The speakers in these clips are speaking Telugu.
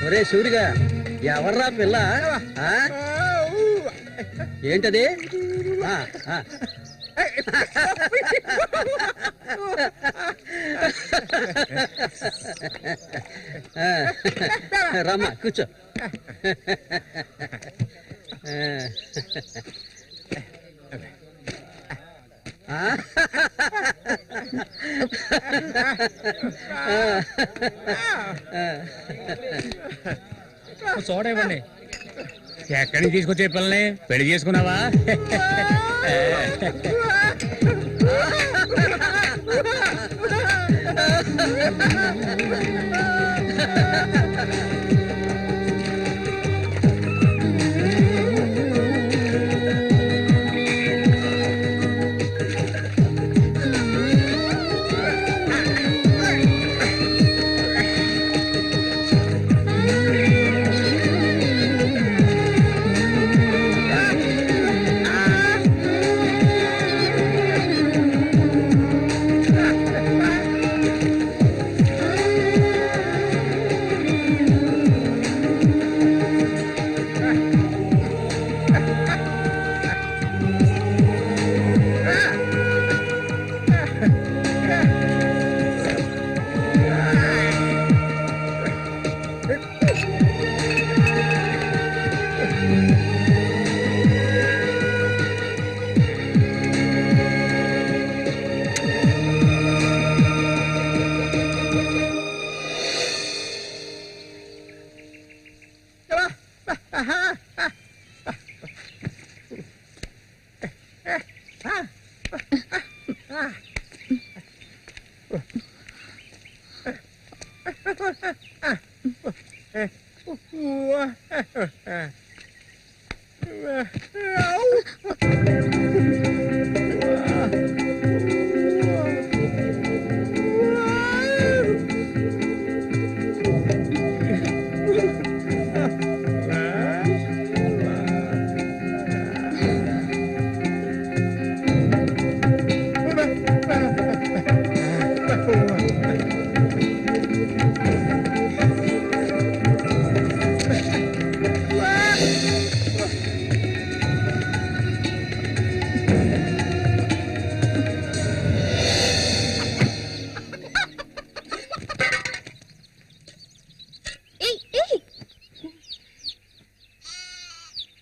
ఒరే సూరిగా, ఎవర్రా పిల్ల? ఏంటది? రమ్మా కూర్చో. సోడా ఇవ్వండి. ఎక్కడికి తీసుకొచ్చే పిల్లని పెళ్లి చేసుకున్నావా?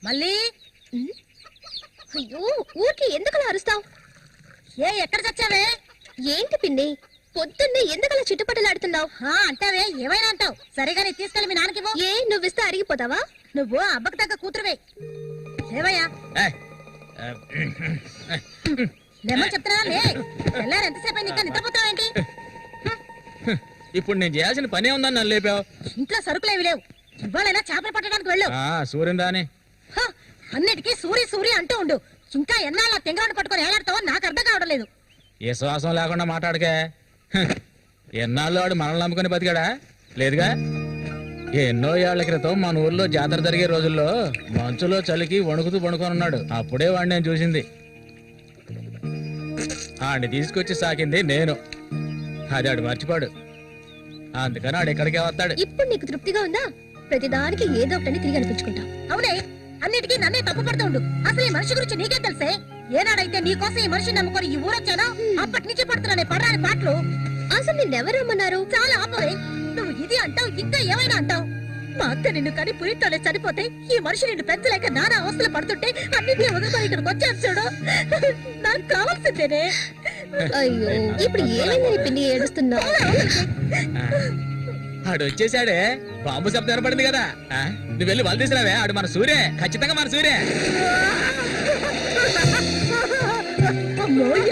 మళ్ళీ అయ్యో ఊరికి ఎందుకలా అరుస్తావు? ఎక్కడ చచ్చావే? ఏంటి పిన్ని పొద్దున్నే ఎందుకలా చిట్టుపట్టలాడుతున్నావు? అంటావే ఏమైనా అంటావు. సరేగాని తీసుకెళ్ళి మీ నాన్నకి ఏ నువ్విస్తే అరిగిపోతావా? నువ్వు అబ్బకు తగ్గ కూతురువే. లేవయ్యా లేమని చెప్తున్నా. లే వెళ్ళారు. ఎంతసేపు ఇంకా నిద్రపోతావేంటి? ఇప్పుడు నేను చేయాల్సిన పనే ఉందని నన్ను లేపావు. ఇంట్లో సరుకులేవి లేవు. ఇవాళైనా చేపలు పట్టడానికి వెళ్ళు. సూర్యుని రాని అన్నిటికీ సూరి సూరి అంటూ ఉండు. ఇంకా ఎన్నాళ్ళ తెంగరాడు పట్టుకొని ఏలాడతావో నాకు అర్థం కావడం లేదు. ఏ శ్వాసం లేకుండా మాట్లాడకే. ఎన్నాళ్ళు వాడు మనల్ని నమ్ముకుని బతికాడా? లేదుగా. ఎన్నో ఏళ్ల క్రితం మన ఊర్లో జాతర జరిగే రోజుల్లో మంచులో చలికి వణుకుతూ పడుకొని ఉన్నాడు. అప్పుడే వాడిని నేను చూసింది. ఆడిని తీసుకొచ్చి సాకింది నేను. అది ఆడు మర్చిపోడు. అందుకని ఆడు ఎక్కడికే వస్తాడు. ఇప్పుడు నీకు తృప్తిగా ఉందా? ప్రతిదానికి ఏదో ఒకటి తిరిగి అనిపించుకుంటావు. అవునే, అన్నిటికీ నన్నే తప్పు పడుతూ ఉండు. అసలు ఈ మనిషి గురించి నీకే తెలుసే. ఏనాడైతే నీకోసం ఈ మనిషిని నమ్ముకొని ఈ ఊరొచ్చానో అప్పటి నుంచి పడుతున్నానే పడరాని పాటలు. అసలు నిన్నెవరు రమ్మన్నారు? చాలా ఆపవే. నువ్వు ఇది అంటావు, ఇంకా ఏమైనా అంటావు. మా అత్త నిన్ను కని పురిట్లోనే చనిపోతే ఈ మనిషి నిన్ను పెంచలేక నానా అవస్థలు పడుతుంటే అన్నింటినీ వదులుకొని ఇక్కడికి వచ్చాను చూడు. నాకు కావాల్సిందేనే. అయ్యో ఇప్పుడు ఏమైందని పిన్ని ఏడుస్తున్నావు? ఆడు వచ్చేసాడే. బాంబు శబ్దం ఏర్పడింది కదా. నువ్వు వెళ్ళి వాళ్ళు తీసినావే. ఆడు మన సూర్యే, ఖచ్చితంగా మన సూర్యే.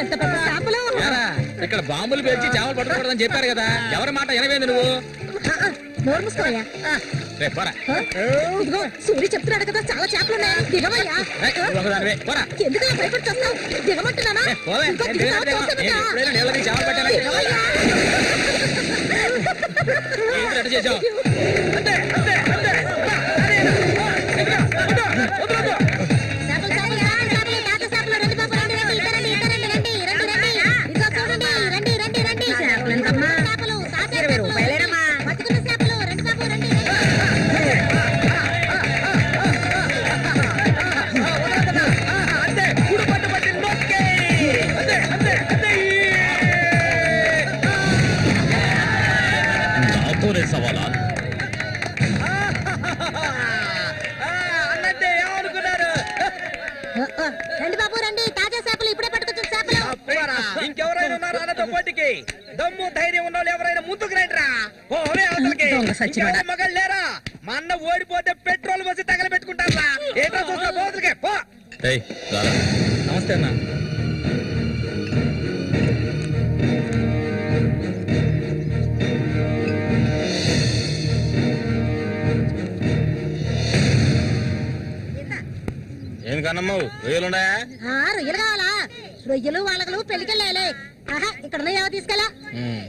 ఎంత పెద్ద చేపలు. ఇక్కడ బాంబులు పేర్చి చేపలు పట్టుకోకూడదని చెప్పారు కదా. ఎవరి మాట వినవేంది నువ్వు? నోరు మూసుకోవయ్యా. రేపు పోరా. ఇదిగో సూరి చెప్తున్నాడు కదా చాలా చేపలు ఉన్నాయి దిగవయ్యా. ఒకదానివే పోరా. ఎందుకు భయపడి వస్తావు? దిగమంటున్నానా? పోవే. ఇంకో నేను దిగుతావా? దిగను. తోసేమంటా? నేను ఎప్పుడైనా నీళ్ళ దిగి చేపలు పట్టానా? దిగవయ్యా. ఏంటి అటు చేసావు? చేపలు, చేపలు, చేపలు, తాత చేపలు, రండి బాబు, రండి, రండి, ఇక రండి, ఇక రండి, రండి, రండి, రండి. ఇదిగో చూడండి, రండి, రండి, రండి. చేపలు, తాత చేపలు, బతుకున్న చేపలు, రండి బాబు, రండి, రండి. నాతోనే సవాలా? అన్నట్టే ఏమనుకున్నారు? రండి బాబు, రండి, తాజా చేపలు ఇప్పుడే పట్టుకొచ్చిన చేపలు. ఇంకెవరైనా ఉన్నారా అన్నతో పోటీకి? దమ్ము ధైర్యం ఉన్న వాళ్ళు ఎవరైనా ముందుకు రండిరా. ఓలే అవతలకి. ఇంకెవరు మగాళ్ళు లేరా? మా అన్న ఓడిపోతే పెట్రోల్ పోసి తగలబెట్టుకుంటారా? ఏటో చూస్తా పోతులకే పో. నమస్తే అన్న. ఎందుకన్నమ్మ రొయ్యలున్నాయా? రొయ్యలు కావాలా? రొయ్యలు వాళ్ళగలు పెళ్లికెళ్ళాలి. ఆహా, ఇక్కడ ఏవో తీసుకెళ్ళా.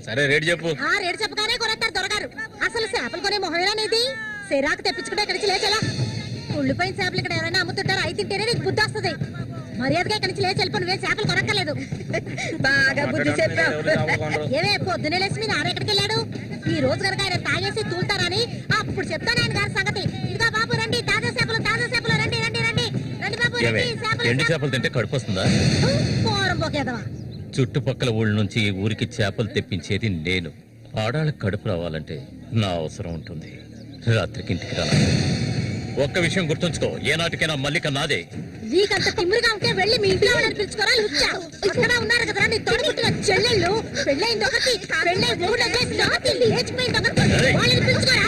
సరే రేటు చెప్పు. రేటు చెప్పగానే కొనేస్తారు దొరగారు. అసలు చేపలు కొనే మొహమేనేది? సిరాకు తెప్పించుకుంటే ఇక్కడి నుంచి లేచెలా. ఉళ్ళిపోయిన చేపలు ఇక్కడ ఎవరైనా అమ్ముతుంటారు. అయి తింటేనే నీకు బుద్ధి వస్తుంది. మర్యాదగా ఇక్కడి నుంచి లేచి వెళ్ళిపోయి నువ్వే చేపలు కొనక్కర్లేదు. బాగా బుద్ధి చెప్పావు. ఏమే పొద్దునే లేచి మీ నాన్న ఎక్కడికి వెళ్ళాడు? ఈ రోజు కనుక ఆయన తాగేసి తూలుతారని అప్పుడు చెప్తాను ఆయన గారి సంగతి. ఇదిగో బాబు, రండి, తాజా చేపలు, తాజా చేపలు, రండి, రండి, రండి, రండి బాబు, రండి. ఎండి చేపలు తింటే కడుపు వస్తుందా? పోరం పోకేదవా. చుట్టుపక్కల ఊళ్ళ నుంచి ఈ ఊరికి చేపలు తెప్పించేది నేను. ఆడాళ్ళకి కడుపు రావాలంటే నా అవసరం ఉంటుంది. రాత్రికి ఇంటికి రాను. ఒక్క విషయం గుర్తుంచుకో, ఏనాటికైనా మల్లిక నాదే. నీకంత తిమ్మిరిగా ఉంటే వెళ్ళి మీ ఇంట్లో వాళ్ళని పిలుచుకోరా. లుచ్చా అక్కడ ఉన్నారు కదా నీ తోడుపుట్టిన చెల్లెళ్ళు. పెళ్ళైంది ఒకటి, పెళ్ళై ఊళ్ళో చేసి రాత్రి లేచిపోయింది ఒకటి. వాళ్ళని పిలుచుకోరా.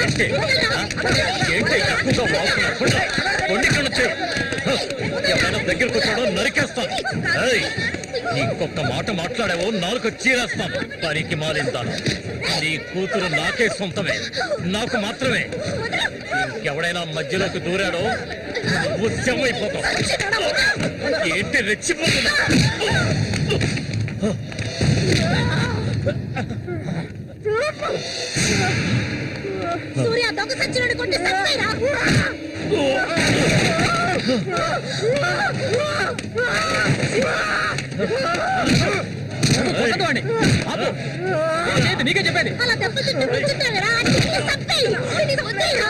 ఎవరైనా దగ్గరకు వచ్చాడో నరికేస్తాను. ఇంకొక మాట మాట్లాడావో నాలుగు చీరేస్తాను. పనికి మారింతాను. నీ కూతురు నాకే సొంతమే, నాకు మాత్రమే. ఇంకెవడైనా మధ్యలోకి దూరాడో ఉద్యమైపోతావు. ఏంటి రెచ్చిపోతున్నా? సూర్య దొంగ సచ్చినోడు కొట్టి సత్తాయిరా. నీకే చెప్పేది. అలా దెబ్బతింటే కూర్చుంటావేరా. సత్తాయి వద్దాయిరా.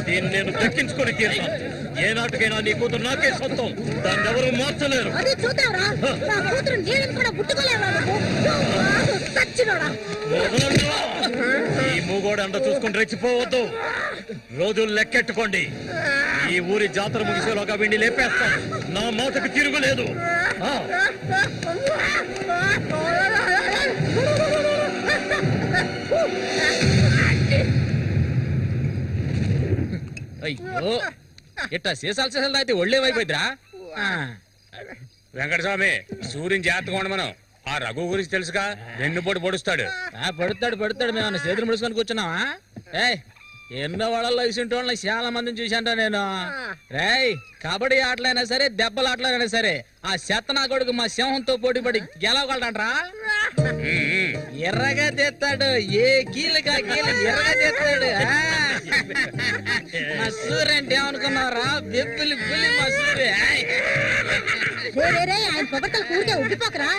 దీన్ని నేను దక్కించుకొని తీరుతాను. ఏ నాటికైనా నీ కూతురు నాకే సొంతం. దాన్ని ఎవరు మార్చలేరు. అది చూద్దాంరా. నా కూతురు నీళ్ళని కూడా ముట్టుకోలేవా నువ్వు? సచ్చినోడా. ఈ మూగోడు అంట చూసుకొని రెచ్చిపోవద్దు. రోజులు లెక్కెట్టుకోండి. ఈ ఊరి జాతర ముగిసేలోగా వీడిని లేపేస్తాను. నా మాటకు తిరుగులేదు. అయ్యో, ఇట్టా సీసాలు సీసాలు అయితే ఒళ్ళేమైపోయిద్దిరా. వెంకటస్వామి, సూర్యుని జాగ్రత్తగా ఉండమను. ఆ రఘు గురించి తెలుసుగా, వెన్నుపోటు పొడుస్తాడు. పడుతాడు మేము చేతులు ముడుచుకొని కూర్చున్నావా? ఎన్నో వాళ్ళలో ఇసుంటి వాళ్ళని చాలా మందిని చూశాంట నేను. రేయ్, కబడ్డీ ఆటలైనా సరే, దెబ్బల ఆటలైనా సరే, ఆ శతనా కొడుకు మా సింహంతో పోటీపడి గెలవగలడంట్రా. ఎర్రగా తెస్తాడు. ఏ కీలుగా కీలు ఎర్రగా తెస్తాడు. మా సూర్య అంటే ఏమనుకున్నారా? బెబ్బులి పులి మా సూర్య. ఆయన పొగట్టలు కూరికే ఉబ్బిపోకరా.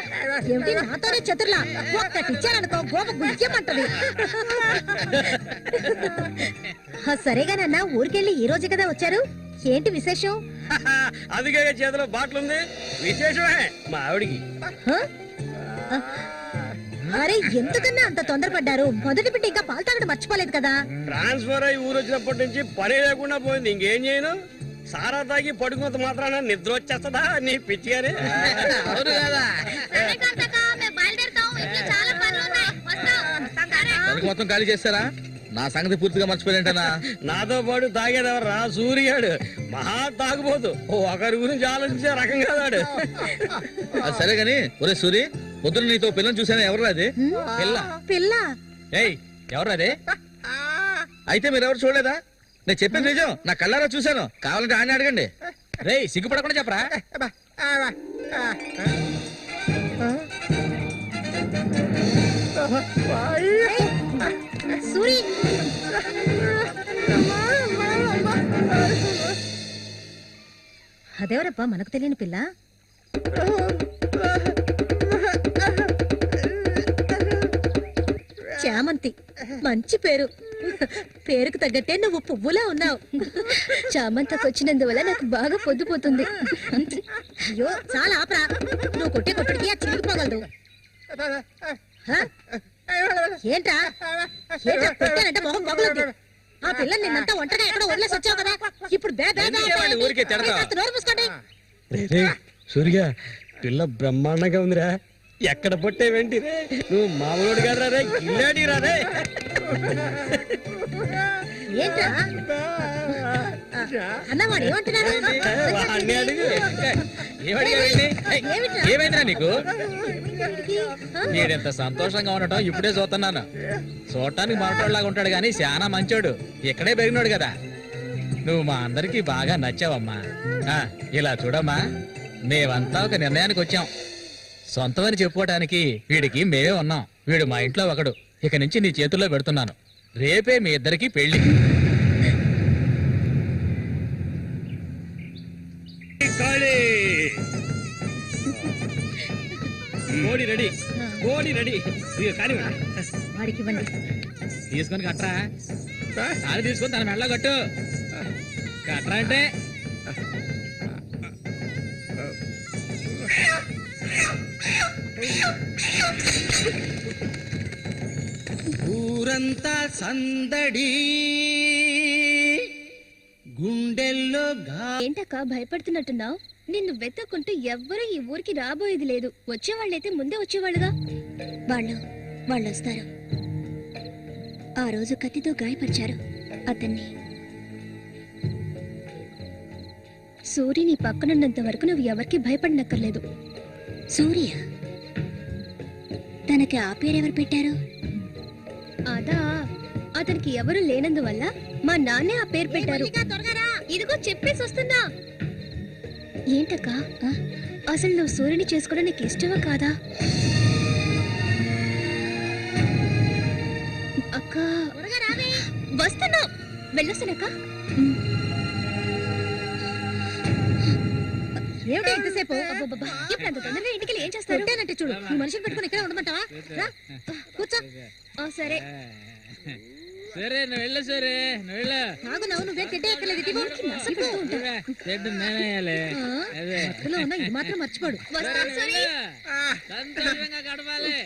ఏమిటి నాతోనే చతుర్లా? ఒక్కటి ఇచ్చారనుకో గోప గుజ్జమంటది. సరేగానన్నా, ఊరికెళ్ళి ఈ రోజు కదా వచ్చారు. ఏంటి విశేషం? అందుకే చేతిలో బాటిల్ ఉంది. విశేషమే మా ఆవిడికి. అరే ఎందుకన్నా అంత తొందరపడ్డారు? మొదటి బిడ్డ ఇంకా పాలు తాగడం మర్చిపోలేదు కదా. ట్రాన్స్ఫర్ అయ్యి ఊరు వచ్చినప్పటి నుంచి పని లేకుండా పోయింది. ఇంకేం చేయను? సారా తాగి పడుకున్నంత మాత్రాన నిద్ర వచ్చేస్తుందా నీ పిచ్చిగానే? అవును కదా. పనికి మొత్తం ఖాళీ చేస్తారా? నా సంగతి పూర్తిగా మర్చిపోయింటనా? నాతో పాటు తాగేదెవర్రా? సూర్యాడు మహా తాగుపోతు. ఒకరి గురించి ఆలోచించే రకం కాదాడు. అది సరే గాని, ఒరే సూరి, పొద్దున నీతో పిల్లని చూసాను. ఎవరు అది పిల్ల? పిల్ల ఏయ్, ఎవరు అది? అయితే మీరెవరు చూడలేదా? నేను చెప్పేది నిజం, నా కళ్ళారా చూశాను. కావాలంటే ఆయన అడగండి. రేయ్, సిగ్గుపడకుండా చెప్పరా? సూరి అదేవరప్పా మనకు తెలియని పిల్ల? చామంతి, మంచి పేరు. పేరుకు తగ్గట్టే నువ్వు పువ్వులా ఉన్నావు. చామంతకు వచ్చినందువల్ల నాకు బాగా పొద్దుపోతుంది. అయ్యో చాలా ఆపరా, నువ్వు కొట్టే కొట్టుడికి ఆ చిరిగిపోగలదు. ఏంట్రా ఏంట్రా కొట్టానంటే మొహం పగులుద్ది. ఆ పిల్లని నిన్నంతా ఒంటరిగా ఎక్కడో వదిలేసి వచ్చావు కదా, ఇప్పుడు ఊరికే తిడతావా? నోరు మూసుకోండి. సూర్య, పిల్ల బ్రహ్మాండంగా ఉందిరా. ఎక్కడ పొట్టేవేంటి రే? నువ్వు మామూలుడు కదా రే, గిల్లాడి రా రే. ఏంట్రా అన్నవాడు ఏమంటున్నాడు? వాడిని అడుగు. ఏమైందిరా నీకు? నేనెంత సంతోషంగా ఉండటం ఇప్పుడే చూస్తున్నాను. చూడటానికి మనటోళ్ళలాగా ఉంటాడు గాని చాలా మంచోడు. ఇక్కడే పెరిగినాడు కదా. నువ్వు మా అందరికి బాగా నచ్చావమ్మా. ఇలా చూడమ్మా, మేమంతా ఒక నిర్ణయానికి వచ్చాం. సొంతమని చెప్పుకోవటానికి వీడికి మేమే ఉన్నాం. వీడు మా ఇంట్లో ఒకడు. ఇక నుంచి నీ చేతుల్లో పెడుతున్నాను. రేపే మీ ఇద్దరికి పెళ్లి. కోడి రెడీ, కోడి రెడీ. కానీ వాడికి ఇవ్వండి. తీసుకొని కట్టరా. తాళి తీసుకొని తన మెళ్ళ కట్టు. కట్టరా అంటే ఊరంతా సందడి, గుండెల్లో ఏంటక్క భయపడుతున్నట్టున్నావు? నిన్ను వెతుక్కుంటూ ఎవ్వరూ ఈ ఊరికి రాబోయేది లేదు. వచ్చేవాళ్ళైతే ముందే వచ్చేవాళ్ళుగా. వాళ్ళు వస్తారు. ఆ రోజు కత్తితో గాయపరిచారు అతన్ని. సూర్య నీ పక్కనున్నంత వరకు నువ్వు ఎవరికి భయపడనక్కర్లేదు. సూర్య, తనకి ఆ పేరెవరు పెట్టారు? అదా, అతనికి ఎవరు లేనందువల్ల మా నాన్నే ఆ పేరు పెట్టారు. ఇదిగో చెప్పేసి వస్తున్నా. ఏంటక్క, అసలు నువ్వు సూర్యుని చేసుకోవడం నీకు ఇష్టమా కాదా? అక్క వస్తున్నా, వెళ్ళొస్తానక్క. ఏమిటి ఎంతసేపు? ఇప్పుడు అంత తొందరగా ఇంటికి ఏం చేస్తారు? అంటే చూడు, ఈ మనుషులు పెట్టుకుని ఇక్కడే ఉండమంటావా? కూర్చో. సరే సరే, నువ్వు వెళ్ళు. సరే, నువ్వు వెళ్ళు. నాగు నువ్వే తిట్టే ఎక్కలేదు. ఇది మాత్రం మర్చిపోడు. సంతోషంగా గడపాలి.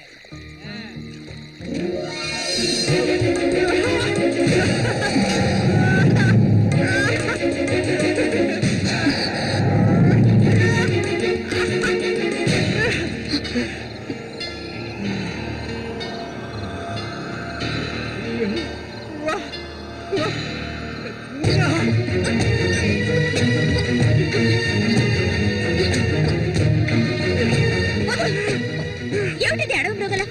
ఏమిటి అడవి మృగల?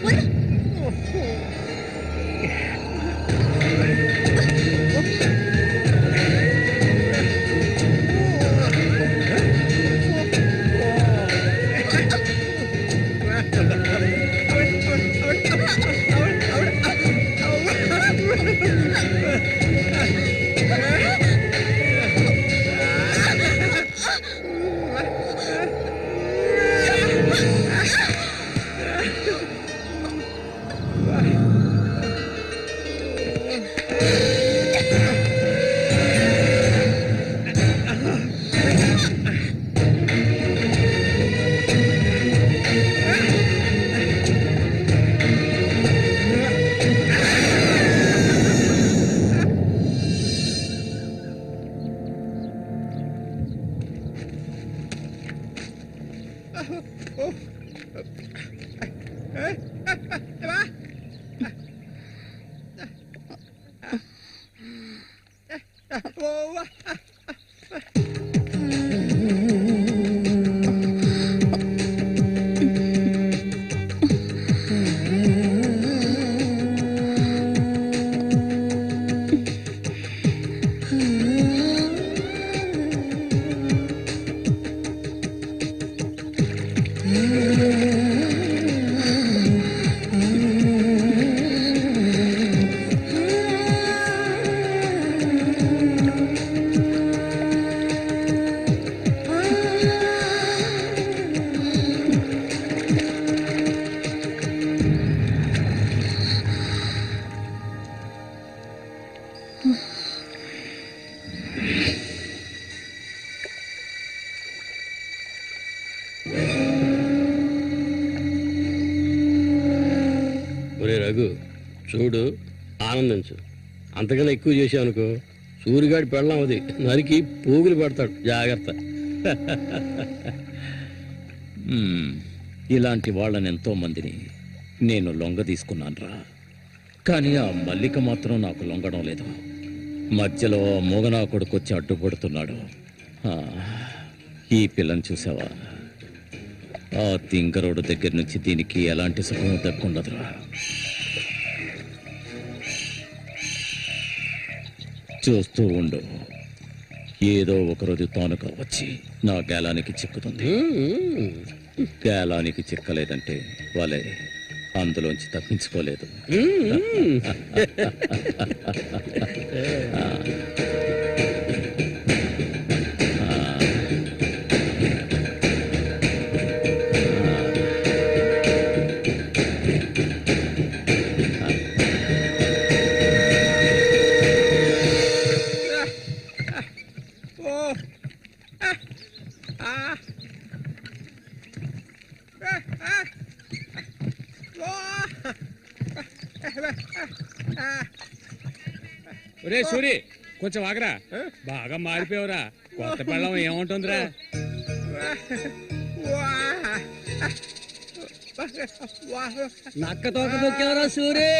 ఒరే రఘు చూడు, ఆనందించు. అంతకన్నా ఎక్కువ చేసావు అనుకో సూరిగాడి పెళ్ళం అది నరికి పోగులు పెడతాడు. జాగ్రత్త. ఇలాంటి వాళ్ళని ఎంతో మందిని నేను లొంగ తీసుకున్నానురా. కానీ ఆ మల్లిక మాత్రం నాకు లొంగడం లేదు. మధ్యలో మూగనా కొడుకు వచ్చి అడ్డుపడుతున్నాడు. ఈ పిల్లని చూసావా? ఆ తింగరోడు దగ్గర నుంచి దీనికి ఎలాంటి సుఖం దక్కుండదురా. చూస్తూ ఉండు, ఏదో ఒకరోజు తానుగా వచ్చి నా గేలానికి చిక్కుతుంది. గేలానికి చిక్కలేదంటే వాళ్ళే అందులోంచి తప్పించుకోలేదు. ఒరే సూరి, కొంచెం ఆగరా. బాగా మారిపోయావురా. కొత్త పెళ్ళం ఏముంటుందిరా? నక్క తోక తొక్కేవరా సూరి.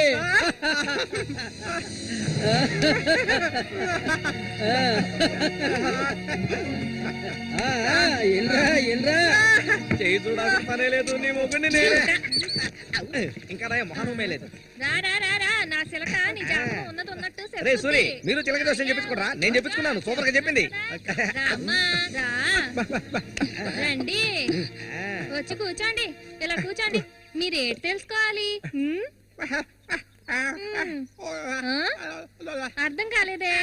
చేయి చూడాల్సిన పనే లేదు, నీ మొగ్గుని నేనే. ఇంకా మహానమే లేదు. రే సూరి, మీరు చిలక దోషం చెప్పించుకోరా? నేను చెప్పించుకున్నాను, సూపర్ గా చెప్పింది. రండి, వచ్చి కూర్చోండి. ఇలా కూర్చోండి. మీరేటి తెలుసుకోవాలి? అర్థం కాలేదే?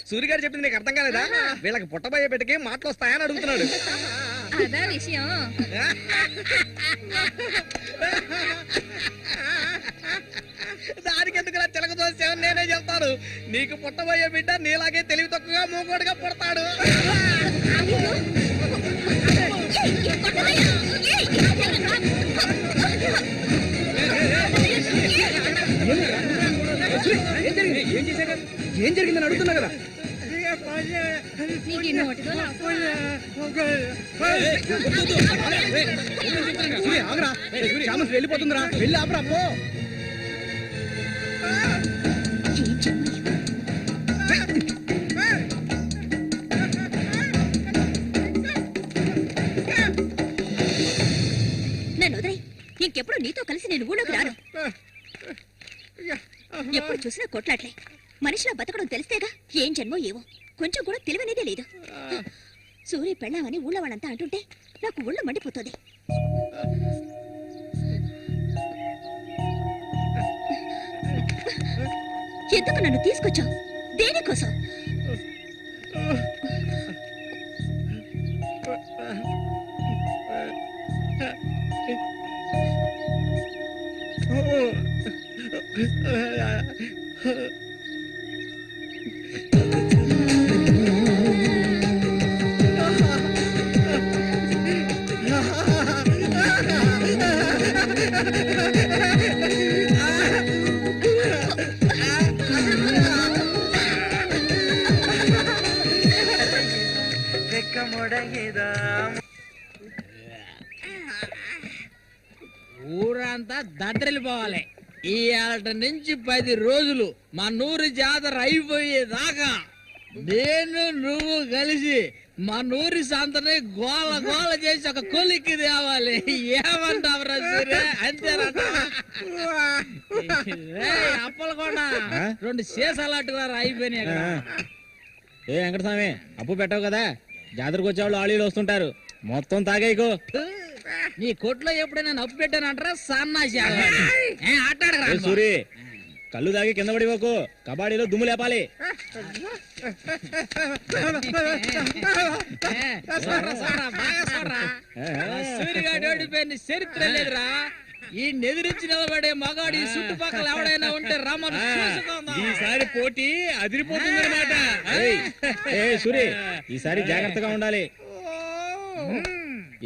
సూర్య గారు చెప్పింది నీకు అర్థం కాలేదా? వీళ్ళకి పుట్టబోయే బిడ్డకి మాటలు వస్తాయని అడుగుతున్నాడు. అదా విషయం. దానికి ఎందుకు చిలక దోషం నేనే చెప్తాను. నీకు పుట్టబోయే బిడ్డ నీలాగే తెలివి తక్కువగా మూగోడుగా పుడతాడు. ఏం జరిగిందని అడుగుతున్నా కదా. వెళ్ళిపోతుందిరా, వెళ్ళి ఆపరా పో. నన్ను వదిలే. ఇంకెప్పుడు నీతో కలిసి నేను ఊళ్ళోకి రాను. ఎప్పుడు చూసినా కొట్లాట్లే. మనిషిలా బతకడం తెలిస్తేగా. ఏం జన్మో ఏవో, కొంచెం కూడా తెలివనేదే లేదు. సూర్య పెళ్ళామని ఊళ్ళో వాళ్ళంతా అంటుంటే నాకు ఊళ్ళో మండిపోతుంది. ఎందుకు నన్ను తీసుకొచ్చావు? దేనికోసం? ఊరంతా దద్దరిల్లిపోవాలి. ఈ ఏట నుంచి 10 రోజులు మా నూరు జాతర అయిపోయేదాకా నేను నువ్వు కలిసి మా నూరి సంతని గోల గోల చేసి ఒక కొలిక్కి తేవాలి. ఏమంటావురా సూర్య? అంతేనంట. అప్పలు కూడా 2 సీసాలు అట్టుకున్నారు, అయిపోయినాయి అక్కడ. ఏ వెంకటస్వామి, అప్పు పెట్టవు కదా, జాతరకు వచ్చేవాళ్ళు ఆళీలు వస్తుంటారు, మొత్తం తాగేయకు. నీ కొట్లో ఎప్పుడైనా నప్పు పెట్టానంటారా? సన్నాసి ఏ సూరి, కళ్ళు తాగి కింద పడిపోకు, కబాడీలో దుమ్ము లేపాలి. సూర్యగాడు ఓడిపోయిన చరిత్ర లేదురా. ఈ నెదిరించి నిలబడే మగాడు ఈ చుట్టుపక్కల ఎవడైనా ఉంటే రమ్మను చూసుకుందాం. ఈసారి పోటీ అదిరిపోతుందన్నమాట. ఏ సూరి, ఈసారి జాగ్రత్తగా ఉండాలి.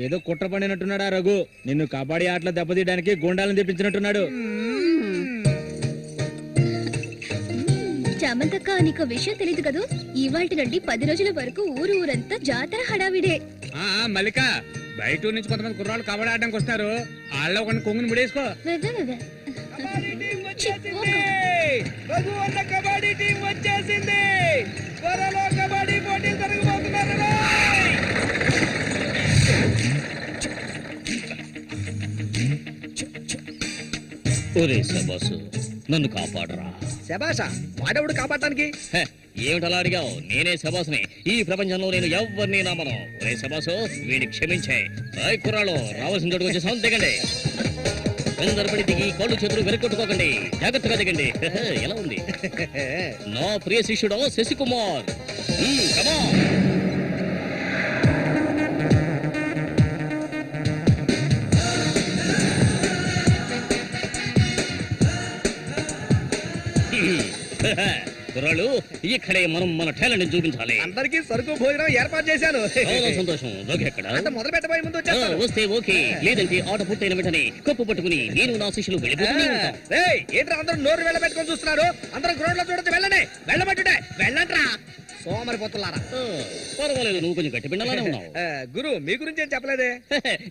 ఏదో కుట్ర పండినట్టున్నాడా రఘు, నిన్ను కబాడీ ఆటలో దెబ్బతీయడానికి గుండాలను తెప్పించినట్టున్నాడు. చామంతక్క, నీకు విషయం తెలీదు కదూ, ఇవాల్టి నుండి 10 రోజుల వరకు ఊరంతా జాతర హడావిడే. మల్లిక, బయట ఊరు నుంచి కొంతమంది కుర్రాళ్ళు కబడ్డీ ఆడడానికి వస్తారు, వాళ్ళ కొన్ని కొంగుని ముడేసుకో. కబడ్డీ టీం వచ్చేసింది. త్వరలో కబడ్డీ పోటీలు జరగబోతున్నారు. ఒరే శబాసు, నన్ను కాపాడరా. శబాషా, వాడెవడు కాపాడటానికి? ఏమిటలా అడిగావు? నేనే శబాసుని. ఈ ప్రపంచంలో నేను ఎవరిని నమ్మను. ఒరే శబాసు, వీడిని క్షమించే. కుర్రాళ్ళు రావాల్సిన చోటుకు వచ్చేసాం, దిగండి. అందరపడి దిగి కాళ్ళు చేతులు వెనక్కొట్టుకోకండి, జాగ్రత్తగా దిగండి. ఎలా ఉంది నా ప్రియ శిష్యుడు శశికుమార్? కమా. కుర్రాళ్ళు, ఇక్కడే మనం మన టాలెంట్ చూపించాలి. అందరికీ సరుకు భోజనం ఏర్పాటు చేశాను. చాలా సంతోషం. ఎక్కడ మొదలు పెట్టబోయే ముందు వస్తే ఓకే, లేదంటే ఆట పూర్తయిన వెంటనే కప్పు పట్టుకుని నేను నా శిష్యులు వెళ్ళిపోతూనే ఉంటాం. ఏంట్రా అందరూ నోరు వెళ్ళబెట్టుకొని చూస్తున్నారు? అందరూ గ్రౌండ్ లో చూడొచ్చు, వెళ్ళండి. వెళ్ళబట్టుంటే వెళ్ళంట్రా సోమరిపోతున్నారా. పర్వాలేదు, నువ్వు కొంచెం గట్టి పిండలానే ఉన్నావు. గురు, మీ గురించి ఏం చెప్పలేదే?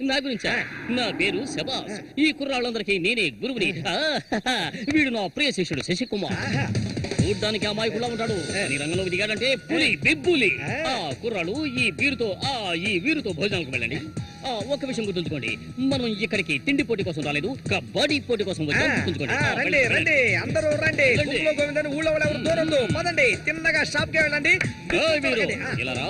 నా గురించా? నా పేరు శబాస్. ఈ కుర్రాళ్ళందరికీ నేనే గురువుని. వీడు నా ప్రియ శిష్యుడు శశికుమార్. చూడ్డానికి అమాయకులా ఉంటాడు, నీ రంగంలో దిగాడంటే పులి బిబ్బులి. కుర్రాళ్ళు, ఈ వీరుతో భోజనాలకు వెళ్ళండి. ఒక విషయం గుర్తుంచుకోండి, మనం ఇక్కడికి తిండి పోటీ కోసం రాలేదు, కబడ్డీ పోటీ కోసం వచ్చాం. రండి రండి, అందరూ రండి. గోవిందని ఊళ్ళో ఎవరు దూరందు పదండి, తిన్నగా షాప్ కి వెళ్ళండి. ఇలా రా.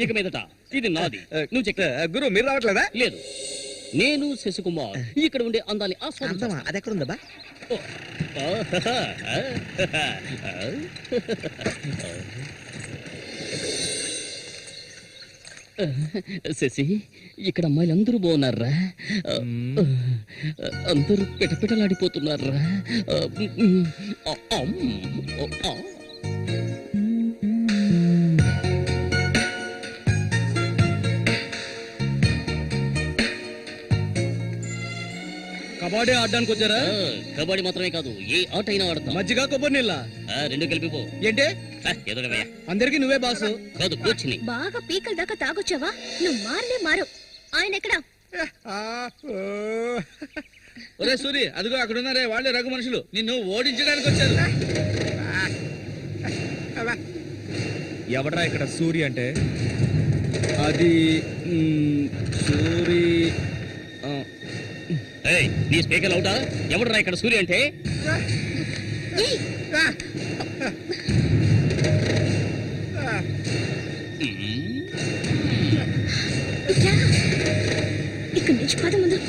ఇక మీదట ఇది నాది. నువ్వు చెక్. గురు, మీరు రావట్లేదా? లేదు, నేను శశికుమార్ ఇక్కడ ఉండే అందాన్ని ఆస్వాదించా. అది ఎక్కడుందా? శశి, ఇక్కడ అమ్మాయిలు అందరూ బాగున్నారా? అందరూ పిటపిటలాడిపోతున్నారా? కబాడీ ఆడడానికి వచ్చారా? కబడ్డీ మాత్రమే కాదు, ఏ ఆట అయినా ఆడతాం. మజ్జిగ కొబ్బరి నీళ్ళ రెండు కలిపిపో. ఏంటే ఏదో అందరికి నువ్వే బాసు కాదు, కూర్చుని. బాగా పీకల దాకా తాగొచ్చావా? నువ్వు మారు. ఆయన ఎక్కడా? ఒరే సూరి, అదిగో అక్కడ ఉన్నారే, వాళ్ళే రఘు మనుషులు, నిన్ను ఓడించడానికి వచ్చారు. ఎవడరా ఇక్కడ సూరి అంటే? అది సూరి. నీ స్పీకర్ అవుతా? ఎవడరా ఇక్కడ సూర్య అంటే? ఇక్కడ నుంచి పద ముందు.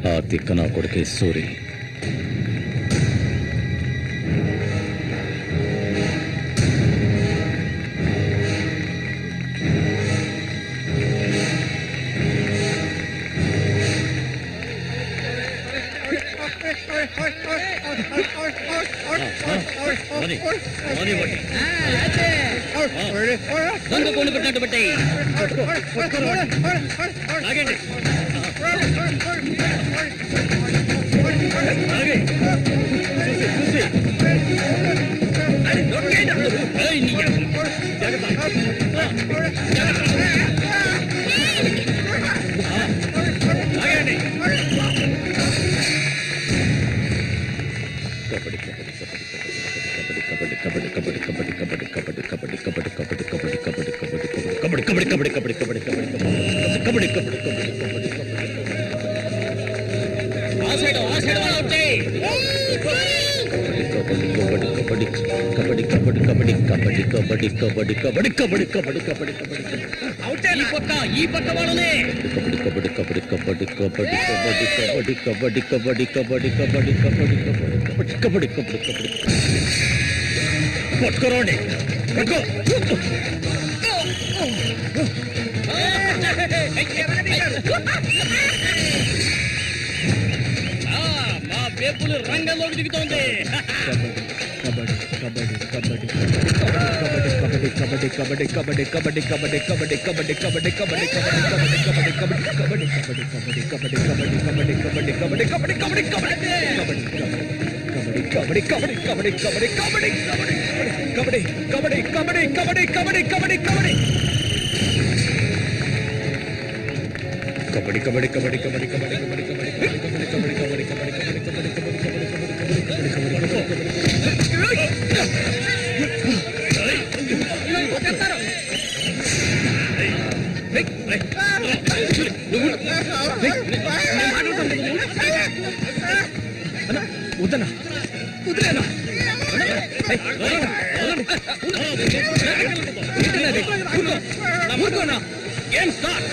ఆ తిక్క నా కొడుకే సూరి. దొంగ కోడి పెట్టినట్టు పెట్టాయి. ఆగండి. ఈ పక్క వాళ్ళనే కబడ్డీ కబడ్డీ కబడ్డీ కబడ్డీ కబడ్డీ కబడ్డీ కబడ్డీ కబడ్డీ కబడ్డీ కబడ్డీ కబడ్డీ కబడ్డీ కబడ్డీ కబడ్డీ పట్టుకోరండి మా వేపులు రంగంలోకి దిగుతోంది. వద్దనా వదిలేనా ఊరుకోనా ఏం స్టార్ట్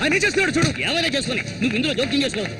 ఆయన చేస్తున్నాడు చూడు. ఏమైనా చేసుకుని నువ్వు ఇందులో జోక్యం చేసుకోవద్దు.